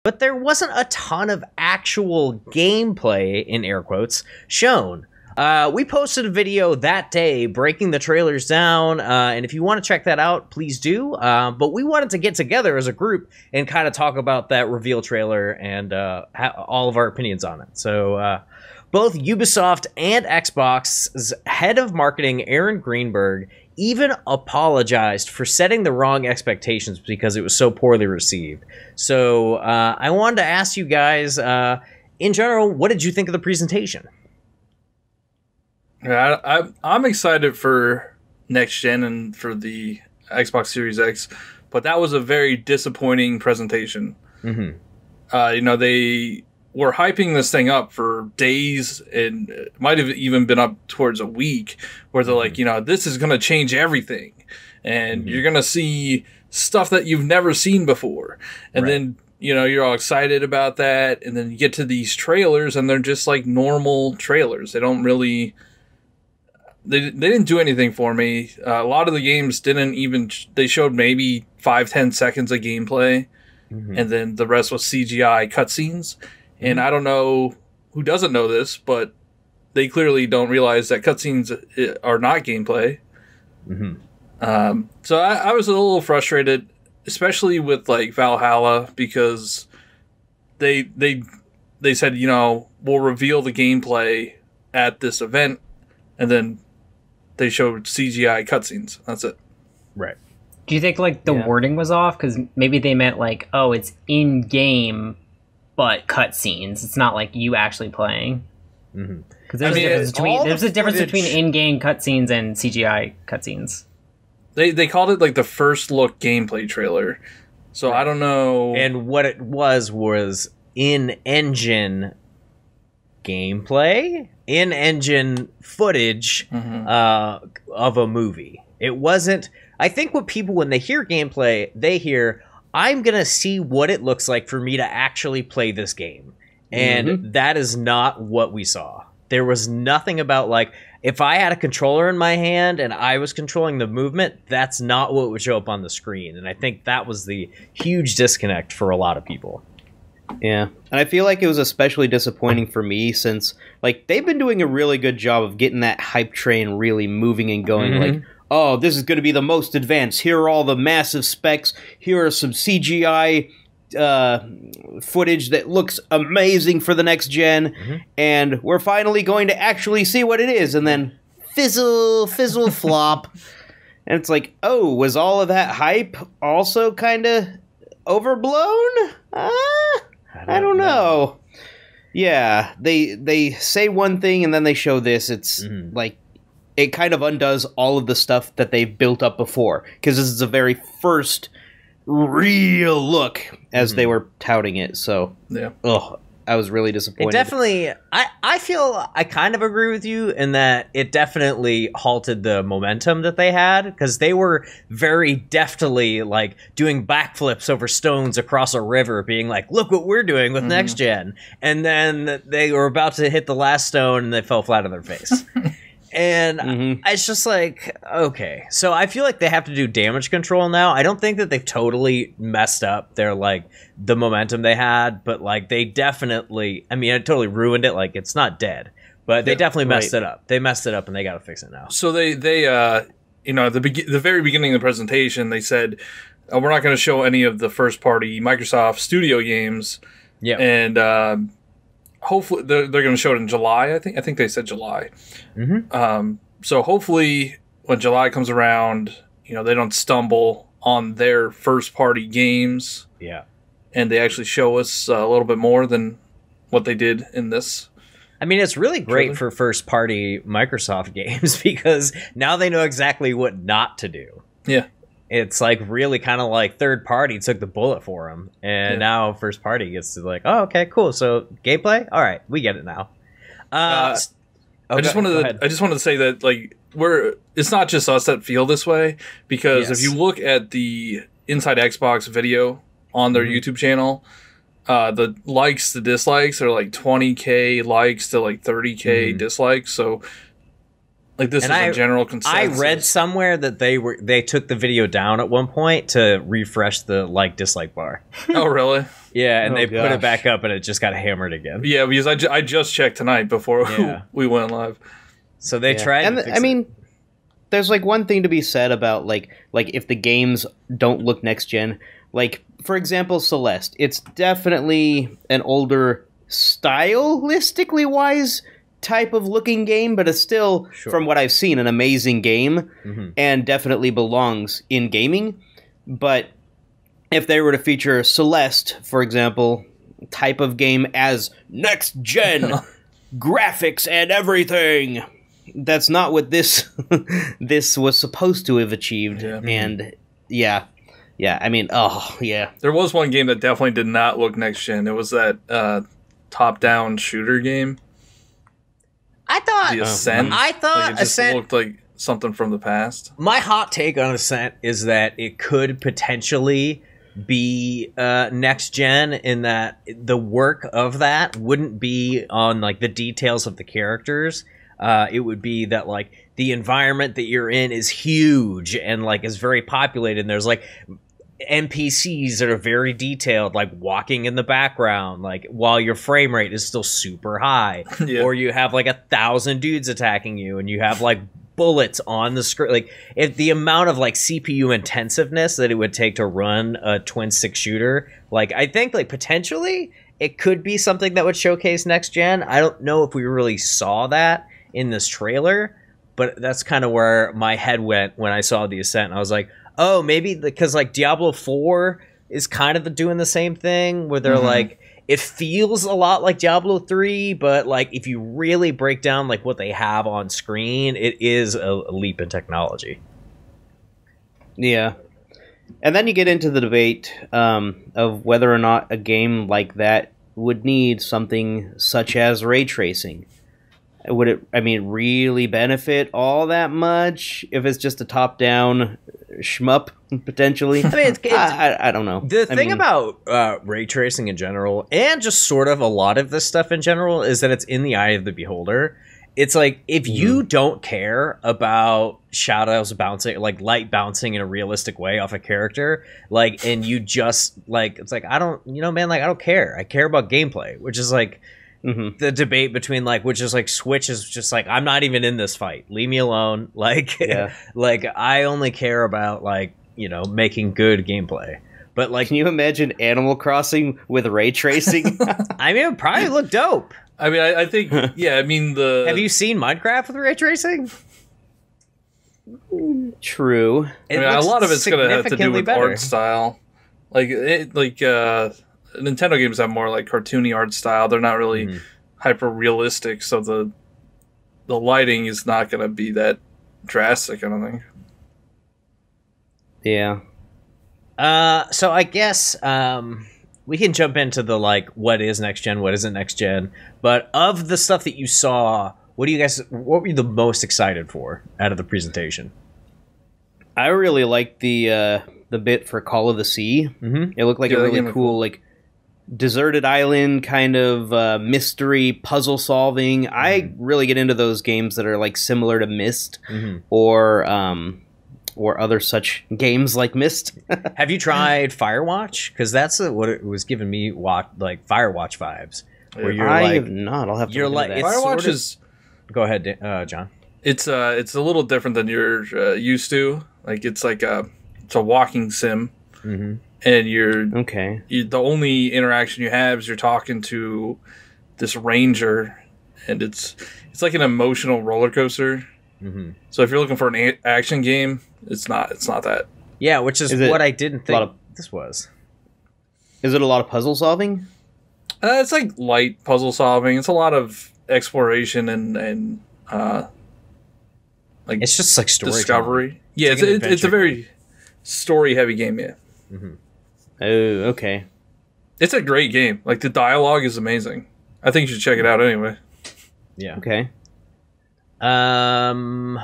but there wasn't a ton of actual gameplay, in air quotes, shown. We posted a video that day breaking the trailers down, and if you want to check that out, please do. But we wanted to get together as a group and kind of talk about that reveal trailer and all of our opinions on it. So both Ubisoft and Xbox's head of marketing, Aaron Greenberg, even apologized for setting the wrong expectations because it was so poorly received. So I wanted to ask you guys, in general, what did you think of the presentation? Yeah, I'm excited for next gen and for the Xbox Series X, but that was a very disappointing presentation. Mm-hmm. They were hyping this thing up for days, and it might have even been up towards a week, where they're like, this is going to change everything, and you're going to see stuff that you've never seen before. And then, you're all excited about that, and then you get to these trailers, and they're just like normal trailers. They don't really... They didn't do anything for me. A lot of the games didn't even... They showed maybe 5-10 seconds of gameplay, and then the rest was CGI cutscenes. And I don't know who doesn't know this, but they clearly don't realize that cutscenes are not gameplay. So I was a little frustrated, especially with like Valhalla, because they said, we'll reveal the gameplay at this event, and then they showed CGI cutscenes. That's it. Right. Do you think like the wording was off? Because maybe they meant like, oh, it's in game, but cutscenes. It's not like you actually playing. Because there's a difference between in-game cutscenes and CGI cutscenes. They called it like the first look gameplay trailer. So I don't know. And what it was in-engine gameplay, in-engine footage of a movie. It wasn't... I think what people, when they hear gameplay, they hear, I'm going to see what it looks like for me to actually play this game. And that is not what we saw. There was nothing about, like, if I had a controller in my hand and I was controlling the movement, that's not what would show up on the screen. And I think that was the huge disconnect for a lot of people. Yeah, and I feel like it was especially disappointing for me since, like, they've been doing a really good job of getting that hype train really moving and going, like, oh, this is going to be the most advanced. Here are all the massive specs. Here are some CGI footage that looks amazing for the next gen, and we're finally going to actually see what it is, and then fizzle, flop. And it's like, oh, was all of that hype also kind of overblown? I don't know. Yeah, they say one thing and then they show this. It's like, it kind of undoes all of the stuff that they've built up before, because this is the very first real look as they were touting it. So, I was really disappointed. It definitely, I feel I kind of agree with you in that it definitely halted the momentum that they had, because they were very deftly like doing backflips over stones across a river, being like, look what we're doing with next gen. And then they were about to hit the last stone and they fell flat on their face. And it's just like, okay. So I feel like they have to do damage control now. I don't think that they've totally messed up their, like, the momentum they had, but, like, they definitely, I mean, it totally ruined it. Like, it's not dead, but they definitely messed it up. They messed it up and they got to fix it now. So they at the very beginning of the presentation, they said, we're not going to show any of the first party Microsoft Studio games. Yeah. And, hopefully they're going to show it in July. I think they said July. So hopefully when July comes around, they don't stumble on their first party games. Yeah. And they actually show us a little bit more than what they did in this. I mean, it's really great for first party Microsoft games, because now they know exactly what not to do. Yeah. It's like really kind of like third party took the bullet for them, and now first party gets to like, oh, okay, cool. So gameplay, all right, we get it now. I just wanted to say that, like, it's not just us that feel this way, because if you look at the Inside Xbox video on their YouTube channel, the likes to dislikes are like 20K likes to like 30K dislikes. So Like this is a general consensus. I read somewhere that they took the video down at one point to refresh the dislike bar. Oh really? Yeah, and they put it back up and it just got hammered again. Yeah, because I just checked tonight before we went live. So they tried. And I mean, there's one thing to be said about like if the games don't look next gen. Like for example, Celeste. It's definitely an older, stylistically wise type of looking game, but it's still, from what I've seen, an amazing game and definitely belongs in gaming. But if they were to feature Celeste, for example, type of game as next gen graphics and everything, that's not what this this was supposed to have achieved. And I mean, there was one game that definitely did not look next gen. It was that top down shooter game. I thought the Ascent. It just looked like something from the past. My hot take on Ascent is that it could potentially be next gen, in that the work of that wouldn't be on the details of the characters. It would be that the environment that you're in is huge and is very populated, and there's NPCs that are very detailed, walking in the background, while your frame rate is still super high. Or you have 1,000 dudes attacking you, and you have bullets on the screen. If the amount of CPU intensiveness that it would take to run a twin stick shooter, I think potentially it could be something that would showcase next gen. I don't know if we really saw that in this trailer, but that's kind of where my head went when I saw the Ascent. I was like, oh, maybe because Diablo 4 is kind of doing the same thing, where they're it feels a lot like Diablo 3, but if you really break down what they have on screen, it is a leap in technology. Yeah. And then you get into the debate of whether or not a game like that would need something such as ray tracing. Would it, really benefit all that much if it's just a top-down shmup, potentially? I don't know. The thing about ray tracing in general, and just sort of a lot of this stuff in general, is that it's in the eye of the beholder. It's if you don't care about shadows bouncing, light bouncing in a realistic way off a character, and you just, it's I don't, man, I don't care. I care about gameplay, which is the debate between which is Switch is just I'm not even in this fight, leave me alone. I only care about making good gameplay. But can you imagine Animal Crossing with ray tracing? it would probably look dope. I think have you seen Minecraft with ray tracing? True. A lot of it's gonna have to do with art style. Nintendo games have more cartoony art style. They're not really hyper realistic, so the lighting is not going to be that drastic, I don't think. Yeah. So I guess we can jump into the what is next gen, what isn't next gen. But of the stuff that you saw, what were you the most excited for out of the presentation? I really liked the bit for Call of the Sea. It looked like a really cool deserted island kind of mystery puzzle solving. I really get into those games that are similar to Myst or other such games like Myst. Have you tried Firewatch? Because that's what it was giving me Firewatch vibes. Where you're I have not. I'll have to look at that. Firewatch is. Go ahead, John. It's a little different than you're used to. It's a walking sim. And the only interaction you have is you're talking to this ranger, and it's an emotional roller coaster. So if you're looking for an action game, it's not that. Yeah, which is what I didn't think this was. Is it a lot of puzzle solving? It's light puzzle solving. It's a lot of exploration and it's just story discovery. Yeah, it's a very story heavy game. Yeah. Oh, okay. It's a great game. The dialogue is amazing. I think you should check it out anyway. Yeah. Okay. John,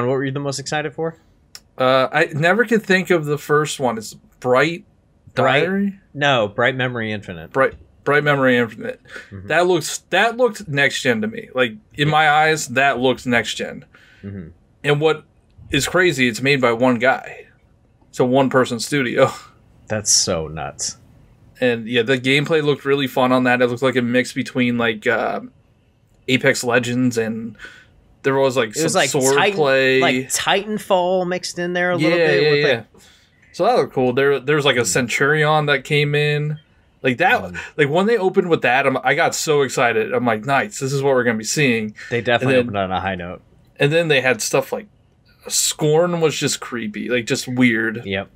what were you the most excited for? I never could think of the first one. It's Bright Diary? No, Bright Memory Infinite. Bright. Bright Memory Infinite. That looked next gen to me. Like in my eyes, that looks next gen. And what is crazy, it's made by one guy. It's a one-person studio. That's so nuts. And yeah, the gameplay looked really fun on that. It looked like a mix between like Apex Legends and there was like some sword play, like Titanfall mixed in there a little bit. Yeah. So that looked cool. There was like a Centurion that came in, like that. Like when they opened with that, I got so excited. I'm like, nice. This is what we're gonna be seeing. They definitely opened on a high note. And then they had stuff like Scorn was just creepy, like just weird. Yep.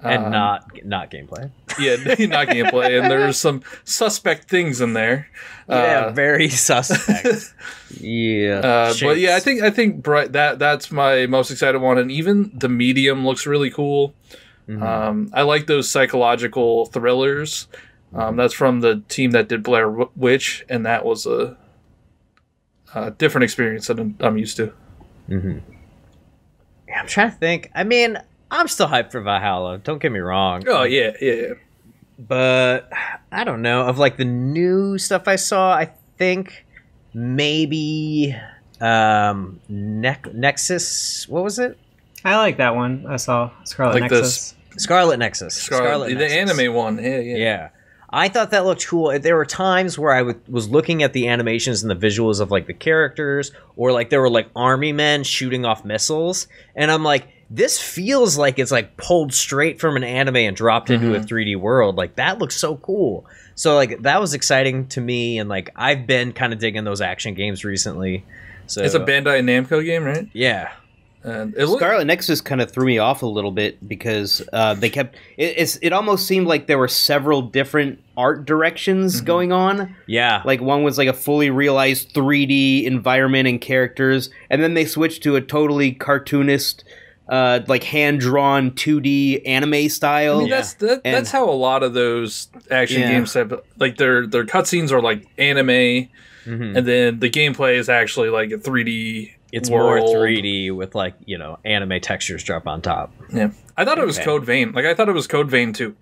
And not gameplay. Yeah, not gameplay. And there's some suspect things in there. Yeah, very suspect. Yeah. But yeah, I think Bright, that's my most excited one. And even the medium looks really cool. I like those psychological thrillers. That's from the team that did Blair Witch, and that was a different experience than I'm used to. Yeah, I'm trying to think. I mean, I'm still hyped for Valhalla. Don't get me wrong. Oh, yeah. But I don't know. Of like the new stuff I saw, I think maybe Nexus. What was it? I like that one. I saw Scarlet Nexus. Scarlet Nexus. The anime one. Yeah. I thought that looked cool. There were times where I was looking at the animations and the visuals of like the characters, or like there were like army men shooting off missiles, and I'm like, this feels like it's like pulled straight from an anime and dropped into a 3D world. Like that looks so cool. So like that was exciting to me, and like I've been kind of digging those action games recently. So it's a Bandai Namco game, right? Yeah. And Scarlet Nexus kind of threw me off a little bit because they kept it almost seemed like there were several different art directions going on. Yeah. Like one was like a fully realized 3D environment and characters, and then they switched to a totally cartoonist like hand-drawn 2D anime style. I mean, that's how a lot of those action games have, like their cutscenes are like anime, and then the gameplay is actually like a 3D. It's world. more 3D with like, you know, anime textures drop on top. Yeah. I thought it was Code Vein. Like I thought it was Code Vein too.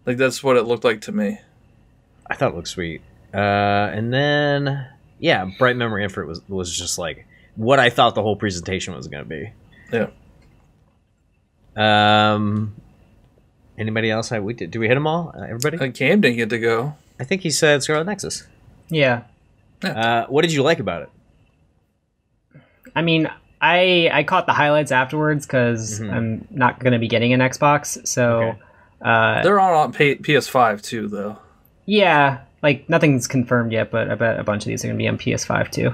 Like that's what it looked like to me. I thought it looked sweet. And then Bright Memory Infinite was just like what I thought the whole presentation was going to be. Yeah. Anybody else? Do we hit them all? Everybody? Cam didn't get to go. I think he said Scarlet Nexus. Yeah. What did you like about it? I mean, I caught the highlights afterwards because I'm not going to be getting an Xbox, so... They're on PS5 too, though. Yeah, like, nothing's confirmed yet, but I bet a bunch of these are going to be on PS5 too.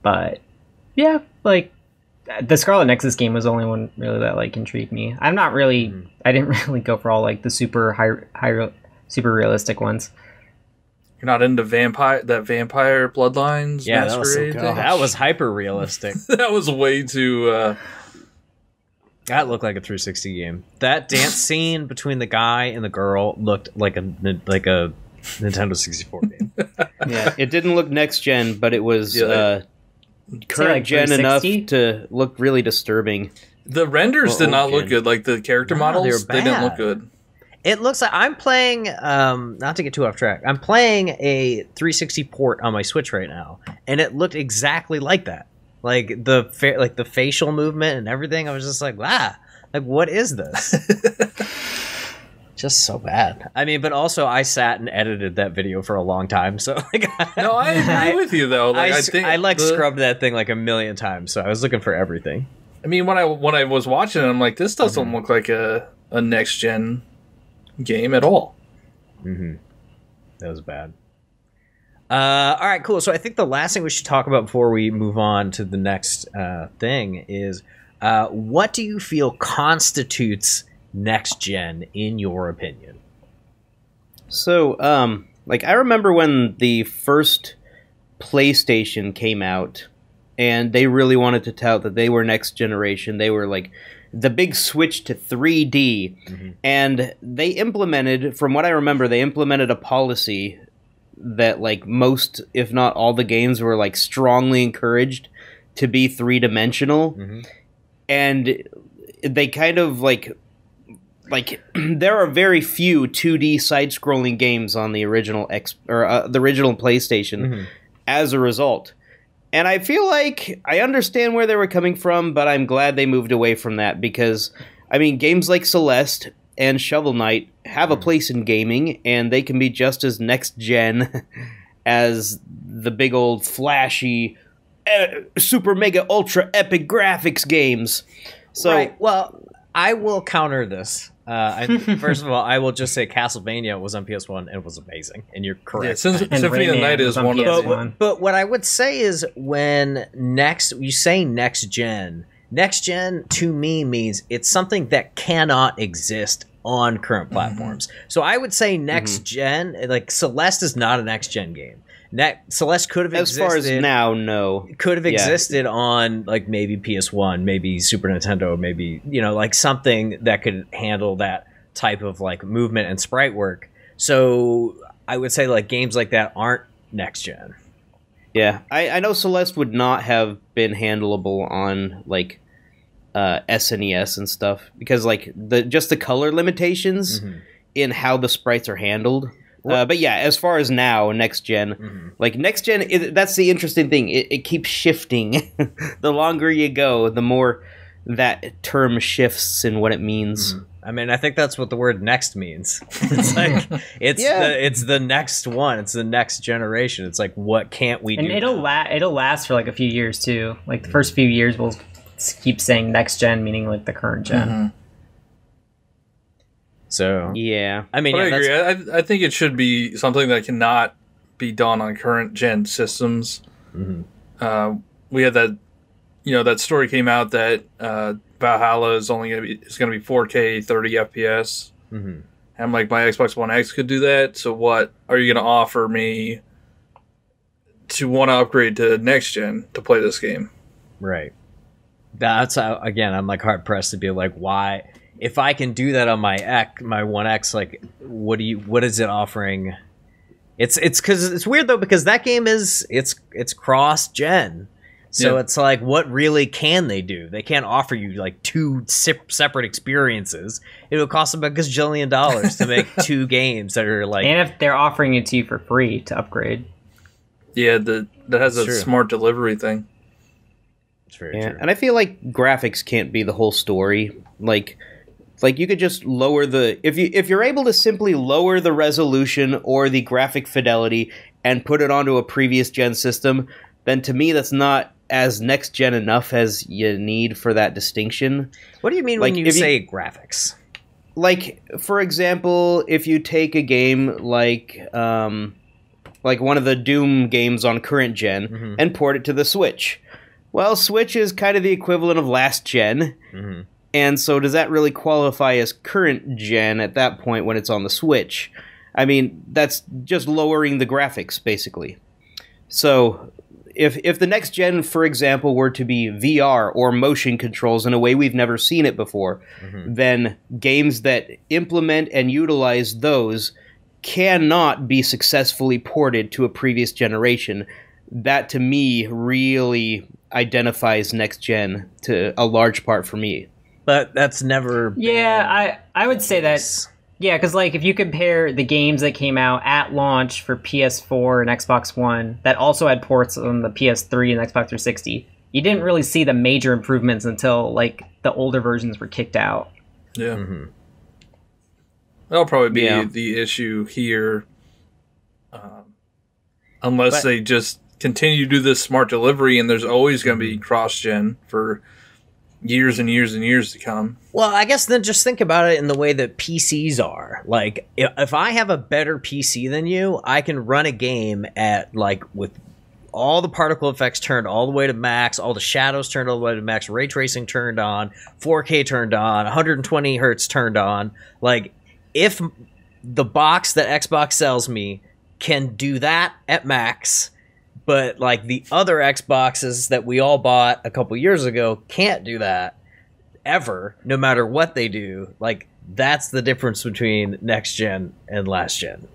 But, yeah, like, the Scarlet Nexus game was the only one really that, like, intrigued me. I'm not really... I didn't really go for all, like, the super super realistic ones. You're not into Vampire Bloodlines? Yeah, that was hyper realistic. That was way too. That looked like a 360 game. That dance scene between the guy and the girl looked like a Nintendo 64 game. Yeah, it didn't look next gen, but it was current gen enough to look really disturbing. The renders did not look good. Like the character models, they didn't look good. It looks like I'm playing, not to get too off track, I'm playing a 360 port on my Switch right now, and it looked exactly like that. Like the facial movement and everything, I was just like, wow, like what is this? Just so bad. I mean, but also I sat and edited that video for a long time, so like, no, I agree with you though. Like, I scrubbed that thing like a million times, so I was looking for everything. I mean, when I was watching it, I'm like, this doesn't look like a next gen game at all. That was bad. All right, cool. So I think the last thing we should talk about before we move on to the next thing is what do you feel constitutes next gen in your opinion? So, like I remember when the first PlayStation came out, and they really wanted to tout that they were next generation. They were like the big switch to 3D, and they implemented, from what I remember, they implemented a policy that like most, if not all the games were like strongly encouraged to be three-dimensional, and they kind of like like there are very few 2D side-scrolling games on the original the original PlayStation as a result. And I feel like I understand where they were coming from, but I'm glad they moved away from that because, I mean, games like Celeste and Shovel Knight have a place in gaming, and they can be just as next-gen as the big old flashy, super mega ultra epic graphics games. So, right. Well, I will counter this. First of all, I will just say Castlevania was on PS1 and it was amazing, and you're correct. Yeah, Symphony of the Night is one of them. But what I would say is when you say next gen to me means it's something that cannot exist on current platforms. So I would say next gen, like Celeste is not a next gen game. Celeste could have existed. As far as now, no. Could have existed on like maybe PS1, maybe Super Nintendo, maybe, like something that could handle that type of like movement and sprite work. So I would say like games like that aren't next gen. Yeah, I know Celeste would not have been handleable on like SNES and stuff because like just the color limitations in how the sprites are handled. But yeah, as far as now, next gen, like next gen, that's the interesting thing. It keeps shifting. The longer you go, the more that term shifts in what it means. I mean, I think that's what the word "next" means. It's like it's the next one. It's the next generation. It's like what can't we do? And it'll last for like a few years too. Like the first few years, we'll keep saying next gen, meaning like the current gen. So yeah, I mean, I agree. I think it should be something that cannot be done on current gen systems. We had that, that story came out that Valhalla is only going to be 4K 30 FPS. And like my Xbox One X could do that. So what are you going to offer me to want to upgrade to next gen to play this game? Right. That's how, again, I'm like hard pressed to be like, why? If I can do that on my One X, like, what is it offering? It's because it's weird though because that game it's cross gen, so it's like what really can they do? They can't offer you like two separate experiences. It would cost them a gazillion dollars to make two games that are like. And if they're offering it to you for free to upgrade, that has a smart delivery thing. It's very true. And I feel like graphics can't be the whole story. Like you could just lower if you're able to simply lower the resolution or the graphic fidelity and put it onto a previous gen system, then to me that's not as next gen enough as you need for that distinction. What do you mean when you say graphics? Like for example, if you take a game like one of the Doom games on current gen and port it to the Switch. Well, Switch is kind of the equivalent of last gen. And so does that really qualify as current gen at that point when it's on the Switch? I mean, that's just lowering the graphics, basically. So if the next gen, for example, were to be VR or motion controls in a way we've never seen it before, then games that implement and utilize those cannot be successfully ported to a previous generation. That, to me, really identifies next gen to a large part for me. But that's never been I would say that. Yeah, because like if you compare the games that came out at launch for PS4 and Xbox One that also had ports on the PS3 and Xbox 360, you didn't really see the major improvements until like the older versions were kicked out. Yeah. That'll probably be the issue here. Unless they just continue to do this smart delivery and there's always going to be cross-gen for years and years and years to come. Well, I guess then just think about it in the way that PCs are. Like, if I have a better PC than you, I can run a game at, like, with all the particle effects turned all the way to max, all the shadows turned all the way to max, ray tracing turned on, 4K turned on, 120 hertz turned on. Like, if the box that Xbox sells me can do that at max, but like the other Xboxes that we all bought a couple years ago can't do that ever, no matter what they do. Like, that's the difference between next gen and last gen.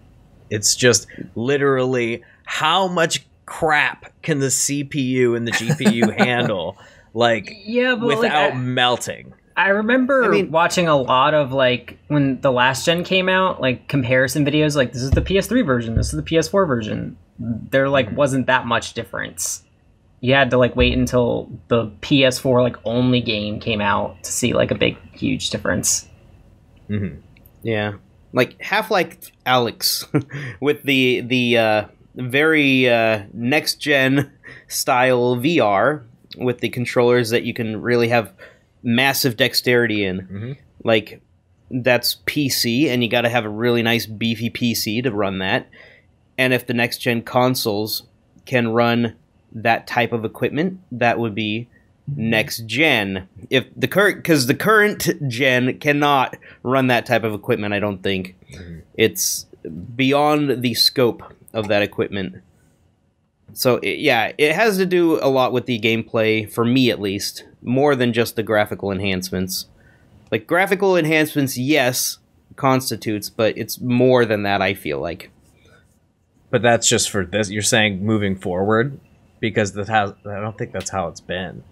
It's just literally how much crap can the CPU and the GPU handle, like, without melting. I remember watching a lot of, like, when the last gen came out, like, comparison videos, like, this is the PS3 version, this is the PS4 version. There, like, wasn't that much difference. You had to, like, wait until the PS4, like, only game came out to see, like, a big, huge difference. Yeah. Like, Half-Life Alyx with the very next-gen style VR with the controllers that you can really have massive dexterity in. Like, that's PC, and you got to have a really nice beefy PC to run that. And if the next gen consoles can run that type of equipment, that would be next gen. If the current gen cannot run that type of equipment, I don't think. It's beyond the scope of that equipment. So, it has to do a lot with the gameplay, for me at least, more than just the graphical enhancements. Like, graphical enhancements, yes, constitutes, but it's more than that, I feel like. But that's just for this. You're saying moving forward? Because I don't think that's how it's been.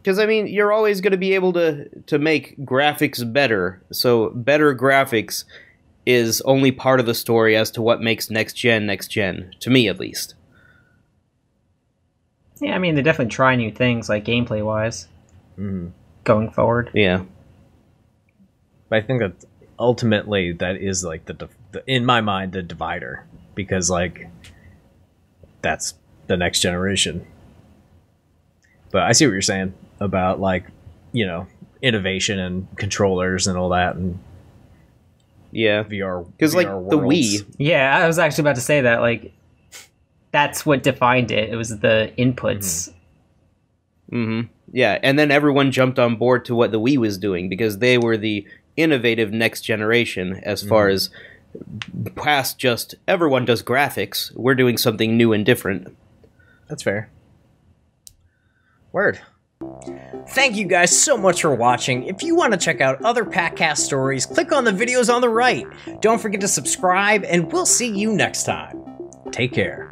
Because, I mean, you're always going to be able to make graphics better. So, better graphics is only part of the story as to what makes next gen, to me at least. Yeah, I mean, they definitely try new things, like gameplay-wise, going forward. Yeah. But I think that ultimately that is, like, in my mind, the divider. Because, like, that's the next generation. But I see what you're saying about, like, you know, innovation and controllers and all that, and VR. Because, like, the Wii. Yeah, I was actually about to say that, like, that's what defined it. It was the inputs. Yeah, and then everyone jumped on board to what the Wii was doing because they were the innovative next generation as far as past just everyone does graphics. We're doing something new and different. That's fair. Word. Thank you guys so much for watching. If you want to check out other PackCast stories, click on the videos on the right. Don't forget to subscribe, and we'll see you next time. Take care.